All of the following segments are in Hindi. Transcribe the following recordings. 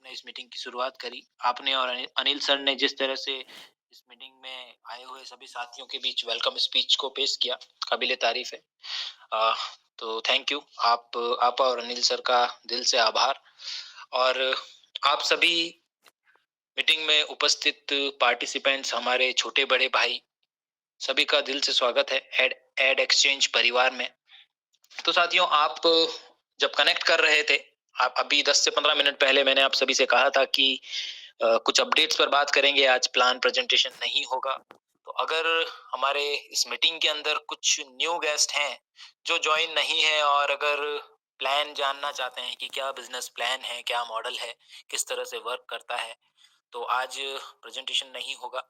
आपने इस मीटिंग की शुरुआत करी। आपने और अनिल सर ने जिस तरह से इस मीटिंग में आए हुए सभी साथियों के बीच वेलकम स्पीच को पेश किया, काबिल-ए-तारीफ़ है। अ, तो थैंक यू। आप और अनिल सर का दिल से आभार। और आप सभी मीटिंग में उपस्थित पार्टिसिपेंट्स, हमारे छोटे-बड़े भाई, सभी का दिल से स्वागत है एड एड एक्सचेंज परिवार में। तो साथियों, आप जब कनेक्ट कर रहे थे, आप अभी 10 से 15 मिनट पहले मैंने आप सभी से कहा था कि कुछ अपडेट्स पर बात करेंगे, आज प्लान प्रेजेंटेशन नहीं होगा। तो अगर हमारे इस मीटिंग के अंदर कुछ न्यू गेस्ट हैं जो ज्वाइन नहीं है और अगर प्लान जानना चाहते हैं कि क्या बिजनेस प्लान है, क्या मॉडल है, किस तरह से वर्क करता है, तो आज प्रेजेंटेशन नहीं होगा।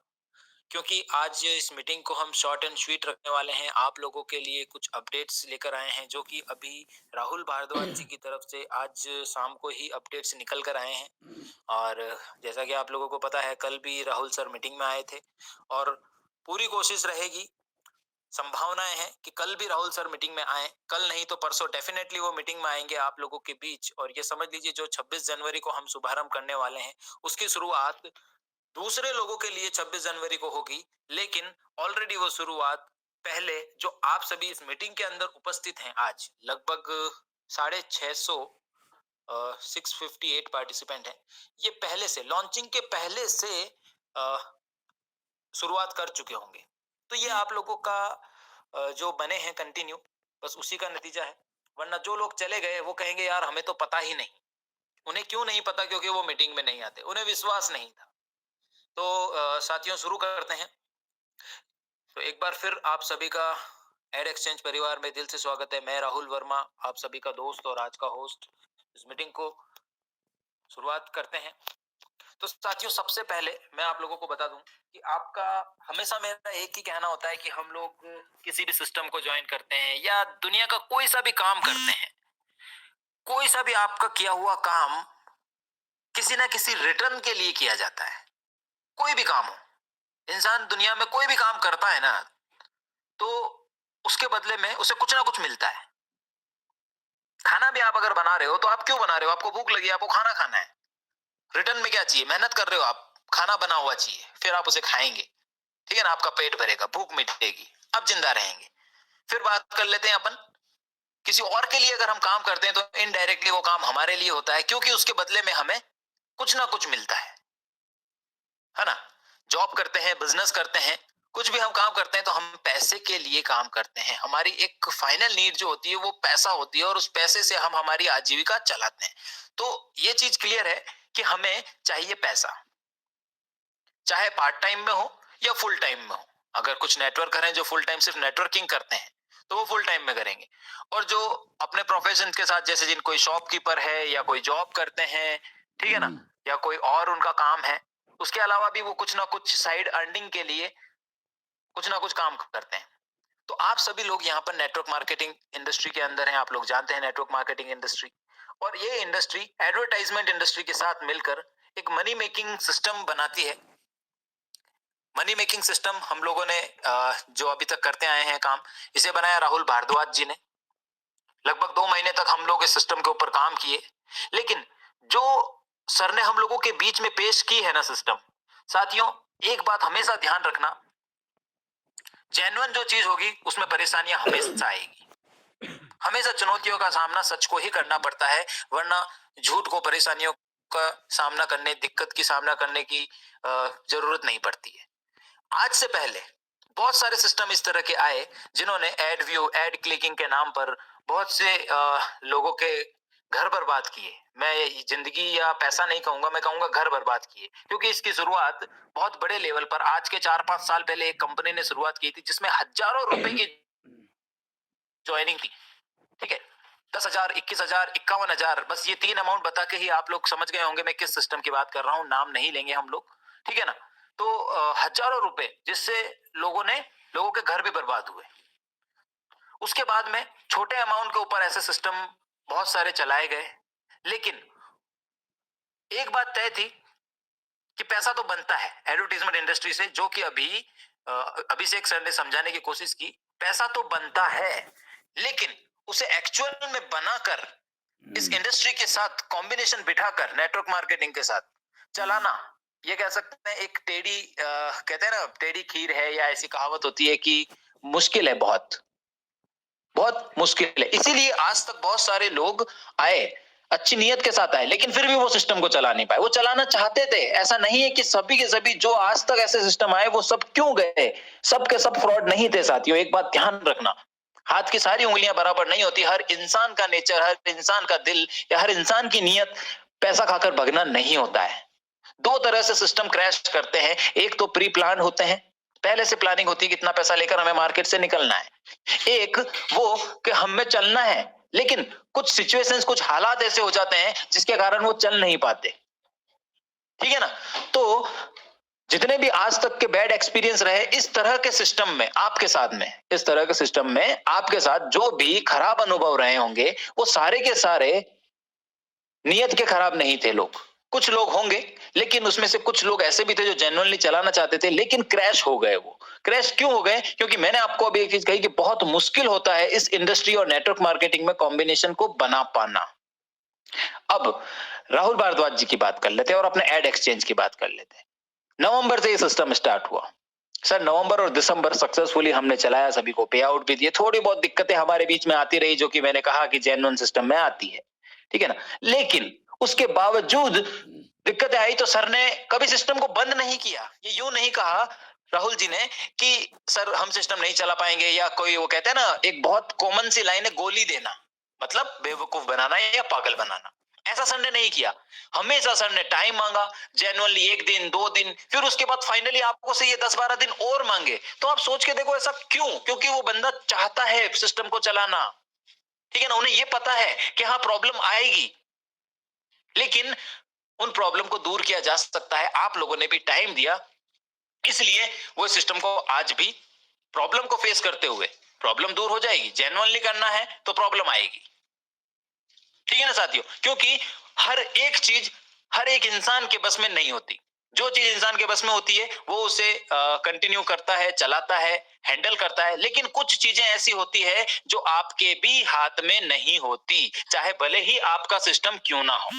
क्योंकि आज इस मीटिंग को हम शॉर्ट एंड स्वीट रखने वाले हैं। आप लोगों के लिए कुछ अपडेट्स लेकर आए हैं जो कि अभी राहुल भारद्वाज जी की तरफ से आज शाम को ही अपडेट्स निकल कर आए हैं। और जैसा कि आप लोगों को पता है, कल भी राहुल सर मीटिंग में आए थे और पूरी कोशिश रहेगी, संभावनाएं हैं कि कल भी राहुल सर मीटिंग में आए। कल नहीं तो परसों डेफिनेटली वो मीटिंग में आएंगे आप लोगों के बीच। और ये समझ लीजिए, जो 26 जनवरी को हम शुभारंभ करने वाले हैं, उसकी शुरुआत दूसरे लोगों के लिए 26 जनवरी को होगी, लेकिन ऑलरेडी वो शुरुआत पहले, जो आप सभी इस मीटिंग के अंदर उपस्थित हैं, आज लगभग 650 658 पार्टिसिपेंट हैं, ये पहले से लॉन्चिंग के पहले से अ, शुरुआत कर चुके होंगे। तो ये आप लोगों का जो बने हैं कंटिन्यू, बस उसी का नतीजा है। वरना जो लोग चले गए वो कहेंगे यार हमें तो पता ही नहीं। उन्हें क्यों नहीं पता? क्योंकि वो मीटिंग में नहीं आते, उन्हें विश्वास नहीं था। तो साथियों, शुरू करते हैं। तो एक बार फिर आप सभी का एड एक्सचेंज परिवार में दिल से स्वागत है। मैं राहुल वर्मा, आप सभी का दोस्त और आज का होस्ट। इस मीटिंग को शुरुआत करते हैं। तो साथियों, सबसे पहले मैं आप लोगों को बता दूं कि आपका हमेशा मेरा एक ही कहना होता है कि हम लोग किसी भी सिस्टम को ज्वाइन करते हैं या दुनिया का कोई सा भी काम करते हैं, कोई सा भी आपका किया हुआ काम किसी ना किसी रिटर्न के लिए किया जाता है। कोई भी काम हो, इंसान दुनिया में कोई भी काम करता है ना, तो उसके बदले में उसे कुछ ना कुछ मिलता है। खाना भी आप अगर बना रहे हो तो आप क्यों बना रहे हो? आपको भूख लगी, आपको खाना खाना है। रिटर्न में क्या चाहिए? मेहनत कर रहे हो आप, खाना बना हुआ चाहिए, फिर आप उसे खाएंगे, ठीक है ना? आपका पेट भरेगा, भूख मिटेगी, आप जिंदा रहेंगे। फिर बात कर लेते हैं अपन, किसी और के लिए अगर हम काम करते हैं तो इनडायरेक्टली वो काम हमारे लिए होता है, क्योंकि उसके बदले में हमें कुछ ना कुछ मिलता है ना? जॉब करते हैं, बिजनेस करते हैं, कुछ भी हम काम करते हैं तो हम पैसे के लिए काम करते हैं। हमारी एक फाइनल नीड जो होती है वो पैसा होती है और उस पैसे से हम हमारी आजीविका चलाते हैं। तो ये चीज क्लियर है कि हमें चाहिए पैसा, चाहे पार्ट टाइम में हो या फुल टाइम में हो। अगर कुछ नेटवर्कर हैं जो फुल टाइम सिर्फ नेटवर्किंग करते हैं तो वो फुल टाइम में करेंगे, और जो अपने प्रोफेशन के साथ, जैसे जिन कोई शॉपकीपर है या कोई जॉब करते हैं, ठीक है ना, या कोई और उनका काम है, उसके अलावा भी वो कुछ ना कुछ साइड अर्निंग के लिए कुछ ना कुछ काम करते हैं। तो आप सभी लोग यहाँ पर नेटवर्क मार्केटिंग इंडस्ट्री के अंदर हैं। आप लोग जानते हैं नेटवर्क मार्केटिंग इंडस्ट्री, और ये इंडस्ट्री एडवर्टाइजमेंट इंडस्ट्री के साथ मिलकर एक मनी मेकिंग सिस्टम बनाती है। मनी मेकिंग सिस्टम हम लोगों ने जो अभी तक करते आए हैं काम, इसे बनाया राहुल भारद्वाज जी ने। लगभग 2 महीने तक हम लोग इस सिस्टम के ऊपर काम किए, लेकिन जो सर ने हम लोगों के बीच में पेश की है ना सिस्टम, साथियों, एक बात हमेशा ध्यान रखना, जेन्युइन जो चीज होगी उसमें परेशानियां हमेशा आएगी। हमेशा चुनौतियों का सामना सच को ही करना पड़ता है, वरना झूठ को परेशानियों का सामना करने, दिक्कत की सामना करने की जरूरत नहीं पड़ती है। आज से पहले बहुत सारे सिस्टम इस तरह के आए जिन्होंने एड व्यू, एड क्लिकिंग के नाम पर बहुत से लोगों के घर बर्बाद किए। मैं जिंदगी या पैसा नहीं कहूंगा, मैं कहूंगा घर बर्बाद किए, क्योंकि इसकी शुरुआत बहुत बड़े लेवल पर आज के 4-5 साल पहले एक कंपनी ने शुरुआत की थी जिसमें हजारों रुपए की ज्वाइनिंग थी, ठीक है? 10,000, 21,000, 51,000, बस ये 3 अमाउंट बता के ही आप लोग समझ गए होंगे मैं किस सिस्टम की बात कर रहा हूँ। नाम नहीं लेंगे हम लोग, ठीक है ना? तो हजारों रुपए जिससे लोगों के घर भी बर्बाद हुए। उसके बाद में छोटे अमाउंट के ऊपर ऐसे सिस्टम बहुत सारे चलाए गए, लेकिन एक बात तय थी कि पैसा तो बनता है एडवर्टाइजमेंट इंडस्ट्री से, जो कि अभिषेक सर ने समझाने की कोशिश की। पैसा तो बनता है, लेकिन उसे एक्चुअल में बनाकर इस इंडस्ट्री के साथ कॉम्बिनेशन बिठाकर नेटवर्क मार्केटिंग के साथ चलाना, ये कह सकते हैं एक टेढ़ी कहते हैं ना टेढ़ी खीर है, या ऐसी कहावत होती है कि मुश्किल है, बहुत बहुत मुश्किल है। इसीलिए आज तक बहुत सारे लोग आए, अच्छी नीयत के साथ आए, लेकिन फिर भी वो सिस्टम को चला नहीं पाए। वो चलाना चाहते थे, ऐसा नहीं है कि सभी के सभी जो आज तक ऐसे सिस्टम आए वो सब क्यों गए, सब के सब फ्रॉड नहीं थे साथियों। एक बात ध्यान रखना, हाथ की सारी उंगलियां बराबर नहीं होती। हर इंसान का नेचर, हर इंसान का दिल या हर इंसान की नीयत पैसा खाकर भगना नहीं होता है। दो तरह से सिस्टम क्रैश करते हैं, एक तो प्री प्लान होते हैं, पहले से प्लानिंग होती है कितना पैसा लेकर हमें मार्केट से निकलना है। एक वो कि हमें चलना है, लेकिन कुछ सिचुएशंस, कुछ हालात ऐसे हो जाते हैं जिसके कारण वो चल नहीं पाते, ठीक है ना। तो जितने भी आज तक के बैड एक्सपीरियंस रहे इस तरह के सिस्टम में आपके साथ में, इस तरह के सिस्टम में आपके साथ जो भी खराब अनुभव रहे होंगे, वो सारे के सारे नियत के खराब नहीं थे लोग। कुछ लोग होंगे, लेकिन उसमें से कुछ लोग ऐसे भी थे जो जेन्युइनली चलाना चाहते थे, लेकिन क्रैश हो गए। वो क्रैश क्यों हो गए? क्योंकि मैंने आपको अभी एक चीज कही कि बहुत मुश्किल होता है इस इंडस्ट्री और नेटवर्क मार्केटिंग में कॉम्बिनेशन को बना पाना। अब राहुल भारद्वाज जी की बात कर लेते हैं और अपने एड एक्सचेंज की बात कर लेते हैं। नवंबर से ये सिस्टम स्टार्ट हुआ सर। नवंबर और दिसंबर सक्सेसफुली हमने चलाया, सभी को पे आउट भी दिए। थोड़ी बहुत दिक्कतें हमारे बीच में आती रही, जो कि मैंने कहा कि जेन्युइन सिस्टम में आती है, ठीक है ना। लेकिन उसके बावजूद दिक्कतें आई तो सर ने कभी सिस्टम को बंद नहीं किया। ये यूं नहीं कहा राहुल जी ने कि सर हम सिस्टम नहीं चला पाएंगे, या कोई वो कहते हैं ना एक बहुत कॉमन सी लाइन है, गोली देना, मतलब बेवकूफ बनाना या पागल बनाना। ऐसा सर ने नहीं किया। हमेशा सर ने टाइम मांगा, जेन्युइनली 1 दिन 2 दिन, फिर उसके बाद फाइनली आपको से ये 10-12 दिन और मांगे। तो आप सोच के देखो ऐसा क्यों? क्योंकि वो बंदा चाहता है सिस्टम को चलाना, ठीक है ना। उन्हें ये पता है कि हाँ प्रॉब्लम आएगी, लेकिन उन प्रॉब्लम को दूर किया जा सकता है। आप लोगों ने भी टाइम दिया, इसलिए वो सिस्टम को आज भी प्रॉब्लम को फेस करते हुए, प्रॉब्लम दूर हो जाएगी। जेन्युइनली करना है तो प्रॉब्लम आएगी, ठीक है ना साथियों। क्योंकि हर एक चीज हर एक इंसान के बस में नहीं होती। जो चीज इंसान के बस में होती है वो उसे कंटिन्यू करता है, चलाता है, हैंडल करता है। लेकिन कुछ चीजें ऐसी होती है जो आपके भी हाथ में नहीं होती, चाहे भले ही आपका सिस्टम क्यों ना हो।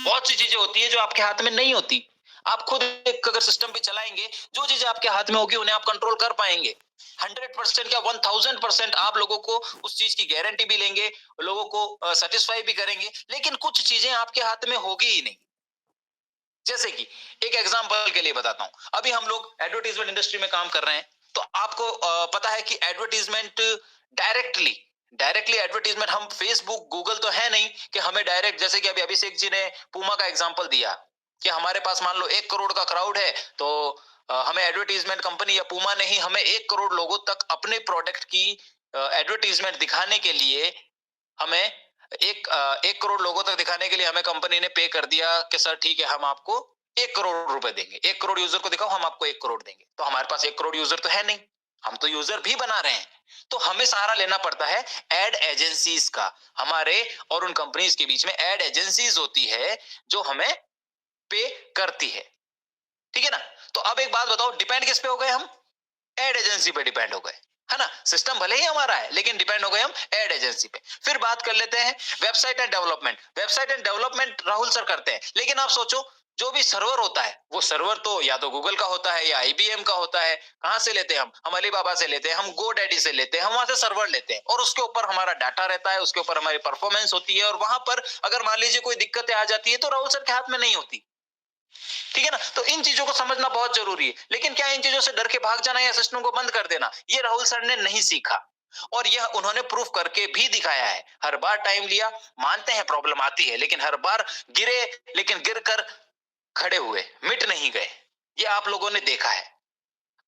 बहुत सी चीजें होती है जो आपके हाथ में नहीं होती। आप खुद एक अगर सिस्टम भी चलाएंगे, जो चीजें आपके हाथ में होगी उन्हें आप कंट्रोल कर पाएंगे। 100% या 1000% आप लोगों को उस चीज की गारंटी भी लेंगे, लोगों को सेटिस्फाई भी करेंगे, लेकिन कुछ चीजें आपके हाथ में होगी ही नहीं। जैसे कि एक एग्जांपल के लिए बताता हूं, अभी हम लोग एडवर्टाइजमेंट इंडस्ट्री में काम कर रहे हैं, तो आपको पता है कि एडवर्टाइजमेंट डायरेक्टली डायरेक्टली एडवर्टाइजमेंट, हम फेसबुक गूगल तो है नहीं कि हमें डायरेक्ट, जैसे कि अभी अभिषेक जी ने पूमा का एग्जांपल दिया कि हमारे पास मान लो 1 करोड़ का क्राउड है, तो हमें एडवर्टाइजमेंट कंपनी या पूमा ने ही हमें 1 करोड़ लोगों तक अपने प्रोडक्ट की एडवर्टाइजमेंट दिखाने के लिए हमें 1 करोड़ लोगों तक दिखाने के लिए हमें कंपनी ने पे कर दिया कि सर ठीक है हम आपको 1 करोड़ रुपए देंगे, 1 करोड़ यूजर को दिखाओ हम आपको 1 करोड़ देंगे। तो हमारे पास 1 करोड़ यूजर तो है नहीं, हम तो यूजर भी बना रहे हैं। तो हमें सहारा लेना पड़ता है एड एजेंसीज का। हमारे और उन कंपनीज के बीच में एड एजेंसीज होती है जो हमें पे करती है, ठीक है ना। तो अब एक बात बताओ, डिपेंड किस पे हो गए हम? एड एजेंसी पे डिपेंड हो गए, है ना। सिस्टम भले ही हमारा है, लेकिन डिपेंड हो गए हम एड एजेंसी पे। फिर बात कर लेते हैं website and development. Website and development Rahul sir करते हैं, लेकिन आप सोचो जो भी सर्वर होता है, वो सर्वर तो या तो गूगल का होता है या आईबीएम का होता है। कहां से लेते हैं हम अलीबाबा से लेते हैं, हम गोडैडी से लेते हैं, हम वहां से सर्वर लेते हैं और उसके ऊपर हमारा डाटा रहता है, उसके ऊपर हमारी परफॉर्मेंस होती है। और वहां पर अगर मान लीजिए कोई दिक्कतें आ जाती है तो राहुल सर के हाथ में नहीं होती, ठीक है ना। तो इन चीजों को समझना बहुत जरूरी है। लेकिन क्या इन चीजों से डर के भाग जाना या सिस्टम को बंद कर देना, ये राहुल सर ने नहीं सीखा, और यह उन्होंने प्रूफ करके भी दिखाया है। हर बार टाइम लिया, मानते हैं प्रॉब्लम आती है, लेकिन हर बार गिरे, लेकिन गिरकर खड़े हुए, मिट नहीं गए। ये आप लोगों ने देखा है,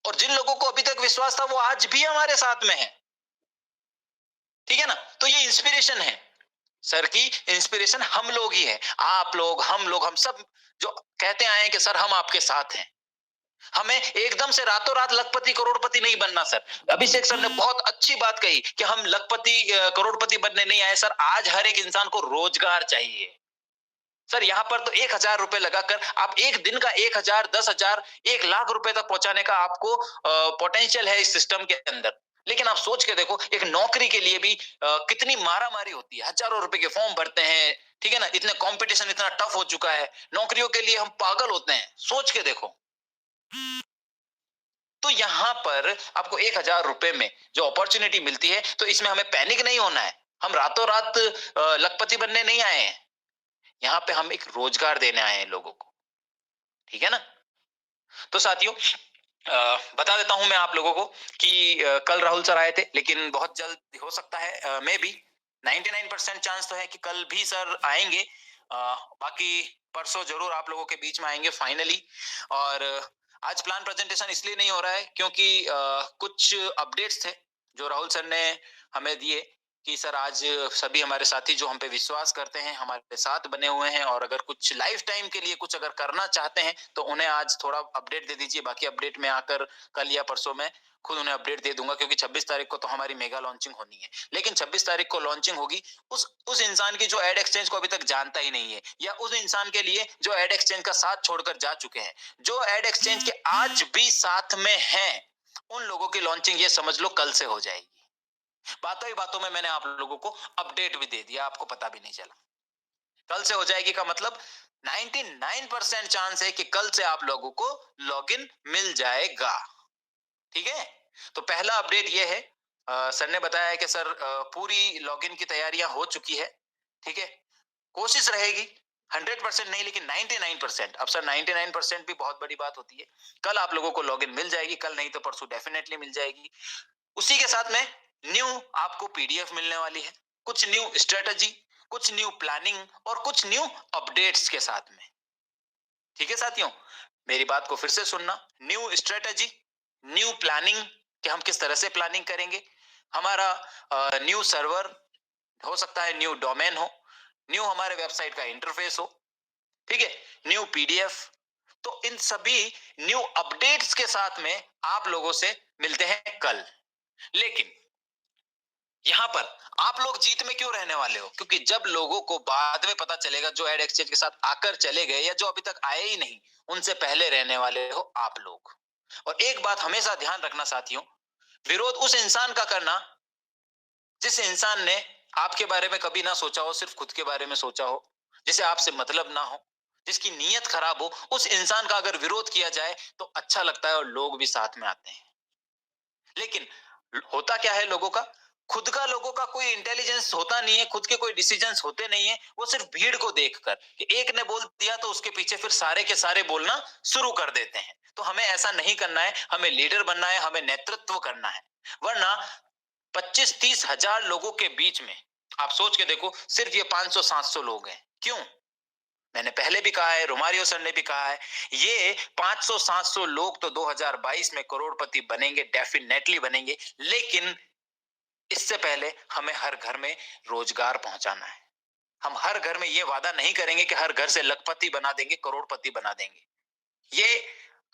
और जिन लोगों को अभी तक विश्वास था वो आज भी हमारे साथ में है, ठीक है ना। तो ये इंस्पिरेशन है सर की, इंस्पिरेशन हम लोग ही है, आप लोग, हम सब जो कहते आए हैं कि सर हम आपके साथ हैं। हमें एकदम से रातों रात लखपति करोड़पति नहीं बनना सर। अभिषेक सर ने बहुत अच्छी बात कही कि हम लखपति करोड़पति बनने नहीं आए सर, आज हर एक इंसान को रोजगार चाहिए सर। यहाँ पर तो 1000 रुपए लगाकर आप एक दिन का 1000, 10,000, 1 लाख रुपए तक पहुंचाने का आपको पोटेंशियल है इस सिस्टम के अंदर। लेकिन आप सोच के देखो, एक नौकरी के लिए भी कितनी मारामारी होती है, हजारों रुपए के फॉर्म भरते हैं, ठीक है ना, इतने कंपटीशन इतना टफ हो चुका है, नौकरियों के लिए हम पागल होते हैं, सोच के देखो। तो यहां पर आपको 1,000 रुपए में जो अपॉर्चुनिटी मिलती है, तो इसमें हमें पैनिक नहीं होना है। हम रातों रात लखपति बनने नहीं आए हैं, यहाँ पे हम एक रोजगार देने आए हैं लोगों को, ठीक है ना। तो साथियों, बता देता हूं मैं आप लोगों को कि कल राहुल सर आए थे, लेकिन बहुत जल्द हो सकता है, मे बी 99% चांस तो है कि कल भी सर आएंगे। बाकी परसों जरूर आप लोगों के बीच में आएंगे फाइनली। और आज प्लान प्रेजेंटेशन इसलिए नहीं हो रहा है क्योंकि कुछ अपडेट्स थे जो राहुल सर ने हमें दिए कि सर आज सभी हमारे साथी जो हम पे विश्वास करते हैं, हमारे साथ बने हुए हैं, और अगर कुछ लाइफ टाइम के लिए कुछ अगर करना चाहते हैं तो उन्हें आज थोड़ा अपडेट दे दीजिए। बाकी अपडेट में आकर कल या परसों में खुद उन्हें अपडेट दे दूंगा, क्योंकि 26 तारीख को तो हमारी मेगा लॉन्चिंग होनी है। लेकिन 26 तारीख को लॉन्चिंग होगी उस इंसान की जो एड एक्सचेंज को अभी तक जानता ही नहीं है, या उस इंसान के लिए जो एड एक्सचेंज का साथ छोड़कर जा चुके हैं, जो एड एक्सचेंज के आज भी साथ में हैं, उन लोगों की लॉन्चिंग ये समझ लो कल से हो जाएगी। बातों ही बातों में मैंने आप लोगों को अपडेट भी दे दिया, आपको पता भी नहीं चला। कल से हो जाएगी का मतलब 99% चांस है कि कल से आप लोगों को लॉगिन मिल जाएगा, ठीक है। तो पहला अपडेट ये है, सर ने बताया है कि सर पूरी लॉगिन की तैयारियां हो चुकी है, ठीक है। कोशिश रहेगी 100% नहीं, लेकिन 99%। अब सर 99% भी बहुत बड़ी बात होती है। कल आप लोगों को लॉगिन मिल जाएगी, कल नहीं तो परसों डेफिनेटली मिल जाएगी। उसी के साथ में न्यू आपको पीडीएफ मिलने वाली है, कुछ न्यू स्ट्रेटजी, कुछ न्यू प्लानिंग और कुछ न्यू अपडेट्स के साथ में, ठीक है साथियों। मेरी बात को फिर से सुनना, न्यू स्ट्रेटजी, न्यू प्लानिंग कि हम किस तरह से प्लानिंग करेंगे, हमारा न्यू सर्वर हो सकता है, न्यू डोमेन हो, न्यू हमारे वेबसाइट का इंटरफेस हो, ठीक है, न्यू पीडीएफ। तो इन सभी न्यू अपडेट्स के साथ में आप लोगों से मिलते हैं कल। लेकिन यहां पर आप लोग जीत में क्यों रहने वाले हो, क्योंकि जब लोगों को बाद में पता चलेगा, जो एड एक्सचेंज के साथ आकर चले गए या जो अभी तक आए ही नहीं, उनसे पहले रहने वाले हो आप लोग। और एक बात हमेशा ध्यान रखना साथियों, विरोध उस इंसान का करना जिस इंसान ने आपके बारे में कभी ना सोचा हो, सिर्फ खुद के बारे में सोचा हो, जिसे आपसे मतलब ना हो, जिसकी नीयत खराब हो, उस इंसान का अगर विरोध किया जाए तो अच्छा लगता है और लोग भी साथ में आते हैं। लेकिन होता क्या है, लोगों का खुद का, लोगों का कोई इंटेलिजेंस होता नहीं है, खुद के कोई डिसीजंस होते नहीं है। वो सिर्फ भीड़ को देखकर कि एक ने बोल दिया तो उसके पीछे फिर सारे के सारे बोलना शुरू कर देते हैं। तो हमें ऐसा नहीं करना है, हमें लीडर बनना है, हमें नेतृत्व करना है। वरना 25-30 हजार लोगों के बीच में आप सोच के देखो, सिर्फ ये 500-700 लोग हैं। क्यों? मैंने पहले भी कहा है, रोमारियो सर ने भी कहा है, ये 500-700 लोग तो 2022 में करोड़पति बनेंगे, डेफिनेटली बनेंगे। लेकिन इससे पहले हमें हर घर में रोजगार पहुंचाना है। हम हर घर में ये वादा नहीं करेंगे कि हर घर से लखपति बना देंगे, करोड़पति बना देंगे। ये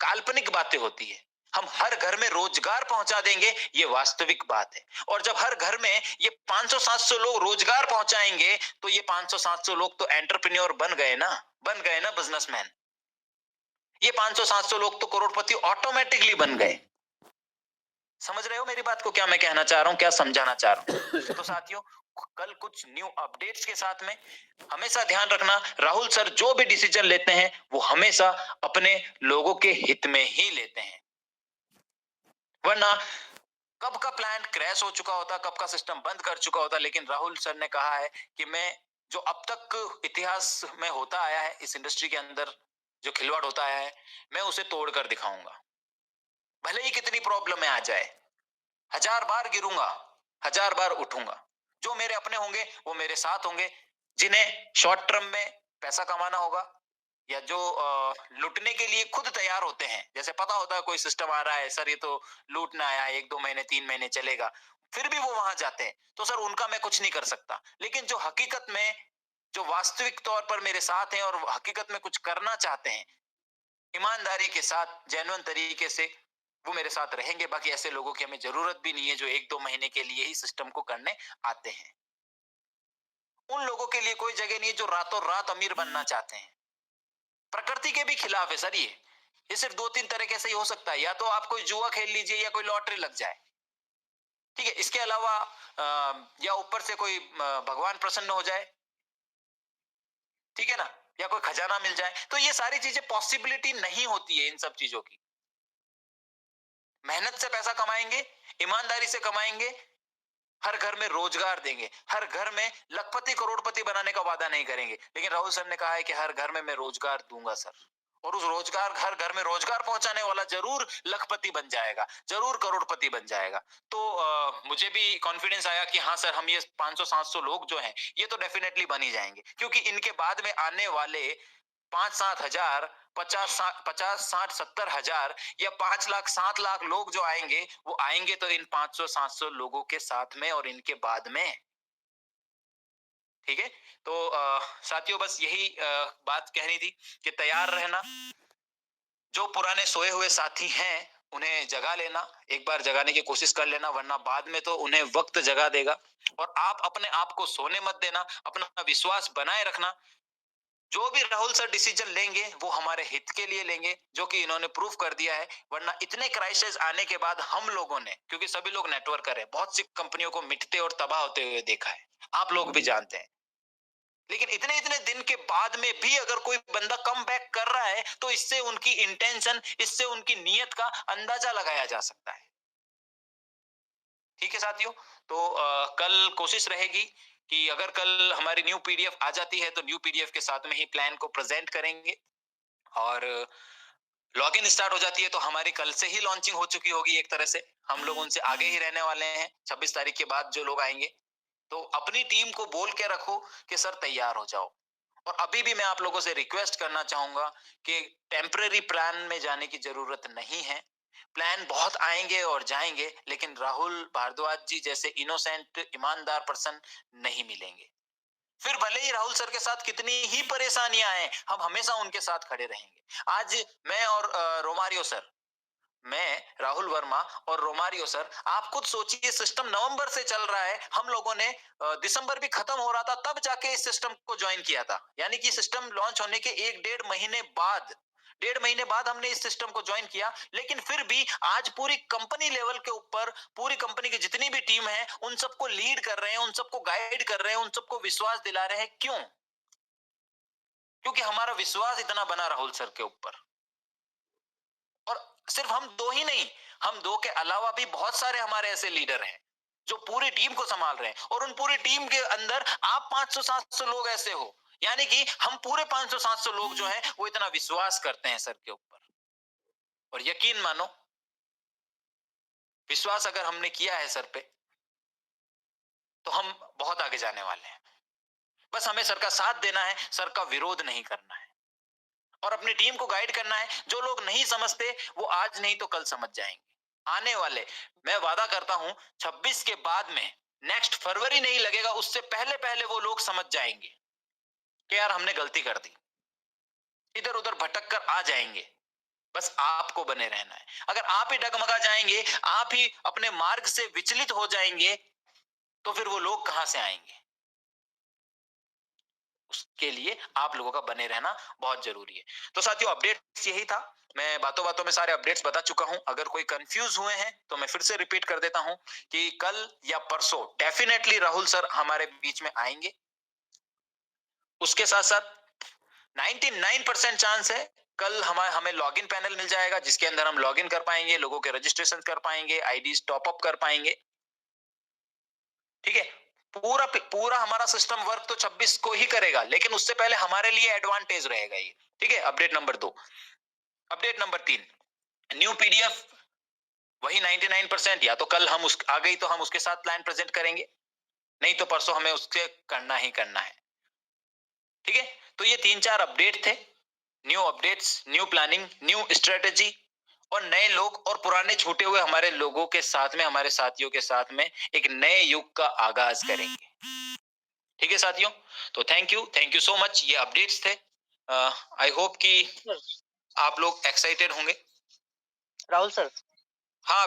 काल्पनिक बातें होती है। हम हर घर में रोजगार पहुंचा देंगे, ये वास्तविक बात है। और जब हर घर में ये 500-700 लोग रोजगार पहुंचाएंगे, तो ये 500-700 लोग तो एंटरप्रेन्योर बन गए ना, बिजनेसमैन। ये 500-700 लोग तो करोड़पति ऑटोमेटिकली बन गए। समझ रहे हो मेरी बात को, क्या मैं कहना चाह रहा हूं, क्या समझाना चाह रहा हूं। तो साथियों, कल कुछ न्यू अपडेट्स के साथ में हमेशा ध्यान रखना, राहुल सर जो भी डिसीजन लेते हैं वो हमेशा अपने लोगों के हित में ही लेते हैं। वरना कब का प्लान क्रैश हो चुका होता, कब का सिस्टम बंद कर चुका होता। लेकिन राहुल सर ने कहा है कि मैं, जो अब तक इतिहास में होता आया है, इस इंडस्ट्री के अंदर जो खिलवाड़ होता आया है, मैं उसे तोड़कर दिखाऊंगा। भले ही कितनी प्रॉब्लम में आ जाए, 1000 बार गिरूंगा, 1000 बार उठूंगा। जो मेरे अपने होंगे वो मेरे साथ होंगे। जिन्हें शॉर्ट टर्म में पैसा कमाना होगा, या जो लूटने के लिए खुद तैयार होते हैं, जैसे पता होता है कोई सिस्टम आ रहा है, सर ये तो लूटना आया, 1-2 महीने 3 महीने चलेगा, फिर भी वो वहां जाते हैं, तो सर उनका मैं कुछ नहीं कर सकता। लेकिन जो हकीकत में, जो वास्तविक तौर पर मेरे साथ हैं और हकीकत में कुछ करना चाहते हैं, ईमानदारी के साथ, जेन्युइन तरीके से, वो मेरे साथ रहेंगे। बाकी ऐसे लोगों की हमें जरूरत भी नहीं है जो 1-2 महीने के लिए ही सिस्टम को करने आते हैं। उन लोगों के लिए कोई जगह नहीं है जो रातों रात अमीर बनना चाहते हैं। प्रकृति के भी खिलाफ है सर ये सिर्फ 2-3 तरीके से ही हो सकता है। या तो आप कोई जुआ खेल लीजिए, या कोई लॉटरी लग जाए, ठीक है, इसके अलावा या ऊपर से कोई भगवान प्रसन्न हो जाए, ठीक है ना, या कोई खजाना मिल जाए, तो ये सारी चीजें पॉसिबिलिटी नहीं होती है इन सब चीजों की। मेहनत से पैसा कमाएंगे, ईमानदारी से कमाएंगे, हर घर में रोजगार देंगे, हर घर में लखपति करोड़पति बनाने का वादा नहीं करेंगे, लेकिन राहुल सर ने कहा है कि हर घर में मैं रोजगार दूंगा सर, और उस रोजगार, हर घर में रोजगार पहुंचाने वाला जरूर लखपति बन जाएगा, जरूर करोड़पति बन जाएगा। तो मुझे भी कॉन्फिडेंस आया कि हाँ सर, हम ये 500-700 लोग जो हैं ये तो डेफिनेटली बन ही जाएंगे, क्योंकि इनके बाद में आने वाले 5-7 हजार, 50-60-70 हजार या 5 लाख 7 लाख लोग जो आएंगे, वो आएंगे तो इन 500-700 लोगों के साथ में और इनके बाद में। ठीक है, तो साथियों बस यही बात कहनी थी कि तैयार रहना, जो पुराने सोए हुए साथी हैं उन्हें जगा लेना, एक बार जगाने की कोशिश कर लेना, वरना बाद में तो उन्हें वक्त जगा देगा। और आप अपने आप को सोने मत देना, अपना विश्वास बनाए रखना। जो भी राहुल सर डिसीजन लेंगे वो हमारे हित के लिए लेंगे, जो कि इन्होंने प्रूव कर दिया है। वरना इतने क्राइसिस आने के बाद हम लोगों ने, क्योंकि सभी लोग नेटवर्कर हैं, बहुत सी कंपनियों को मिटते और तबाह होते हुए देखा है, आप लोग भी जानते हैं, लेकिन इतने इतने दिन के बाद में भी अगर कोई बंदा कम बैक कर रहा है तो इससे उनकी इंटेंशन, इससे उनकी नीयत का अंदाजा लगाया जा सकता है। ठीक है साथियों, तो कल कोशिश रहेगी कि अगर कल हमारी न्यू पीडीएफ आ जाती है तो न्यू पीडीएफ के साथ में ही प्लान को प्रेजेंट करेंगे, और लॉगिन स्टार्ट हो जाती है तो हमारी कल से ही लॉन्चिंग हो चुकी होगी। एक तरह से हम लोग उनसे आगे ही रहने वाले हैं 26 तारीख के बाद जो लोग आएंगे। तो अपनी टीम को बोल के रखो कि सर तैयार हो जाओ। और अभी भी मैं आप लोगों से रिक्वेस्ट करना चाहूंगा कि टेम्परेरी प्लान में जाने की जरूरत नहीं है। प्लान बहुत आएंगे और जाएंगे, लेकिन राहुल भारद्वाज जी जैसे इनोसेंट ईमानदार पर्सन नहीं मिलेंगे। फिर भले ही राहुल सर के साथ कितनी ही परेशानियां आए, हम हमेशा उनके साथ खड़े रहेंगे। आज मैं और रोमारियो सर, मैं राहुल वर्मा और रोमारियो सर, आप खुद सोचिए, सिस्टम नवंबर से चल रहा है, हम लोगों ने दिसंबर भी खत्म हो रहा था तब जाके इस सिस्टम को ज्वाइन किया था। यानी कि सिस्टम लॉन्च होने के 1-1.5 महीने बाद हमने इस सिस्टम को ज्वाइन किया। लेकिन फिर भी आज पूरी कंपनी लेवल के ऊपर, पूरी कंपनी की जितनी भी टीम है, उन सबको लीड कर रहे हैं, उन सबको गाइड कर रहे हैं, उन सबको विश्वास दिला रहे हैं। क्यों? क्योंकि हमारा विश्वास इतना बना राहुल सर के ऊपर। और सिर्फ हम दो ही नहीं, हम दो के अलावा भी बहुत सारे हमारे ऐसे लीडर हैं जो पूरी टीम को संभाल रहे हैं, और उन पूरी टीम के अंदर आप 500-700 लोग ऐसे हो। यानी कि हम पूरे 500-700 लोग जो हैं वो इतना विश्वास करते हैं सर के ऊपर। और यकीन मानो, विश्वास अगर हमने किया है सर पे तो हम बहुत आगे जाने वाले हैं। बस हमें सर का साथ देना है, सर का विरोध नहीं करना है, और अपनी टीम को गाइड करना है। जो लोग नहीं समझते वो आज नहीं तो कल समझ जाएंगे। आने वाले, मैं वादा करता हूं, 26 के बाद में, नेक्स्ट फरवरी नहीं लगेगा उससे पहले पहले वो लोग समझ जाएंगे कि यार हमने गलती कर दी, इधर उधर भटक कर आ जाएंगे। बस आपको बने रहना है। अगर आप ही डगमगा जाएंगे, आप ही अपने मार्ग से विचलित हो जाएंगे, तो फिर वो लोग कहां से आएंगे? उसके लिए आप लोगों का बने रहना बहुत जरूरी है। तो साथियों, अपडेट्स यही था। मैं बातों बातों में सारे अपडेट्स बता चुका हूं। अगर कोई कंफ्यूज हुए हैं तो मैं फिर से रिपीट कर देता हूं कि कल या परसों डेफिनेटली राहुल सर हमारे बीच में आएंगे। उसके साथ साथ 99% चांस है कल हमें लॉगिन पैनल मिल जाएगा, जिसके अंदर हम लॉगिन कर पाएंगे, लोगों के रजिस्ट्रेशन कर पाएंगे, आईडीज टॉप अप कर पाएंगे। ठीक है, पूरा पूरा हमारा सिस्टम वर्क तो 26 को ही करेगा, लेकिन उससे पहले हमारे लिए एडवांटेज रहेगा ये। ठीक है, update number 2। Update number 3, new PDF वही 99%, या तो कल हम उस आ गई तो हम उसके साथ प्लान प्रेजेंट करेंगे, नहीं तो परसों हमें उससे करना ही करना है। ठीक है, तो ये 3-4 अपडेट थे। New updates, new planning, new strategy, और नए लोग और पुराने छूटे हुए हमारे लोगों के साथ में, हमारे साथियों के साथ में एक नए युग का आगाज करेंगे। ठीक है साथियों, तो थैंक यू सो मच। ये अपडेट्स थे। आई होप कि आप लोग एक्साइटेड होंगे। राहुल सर, हाँ।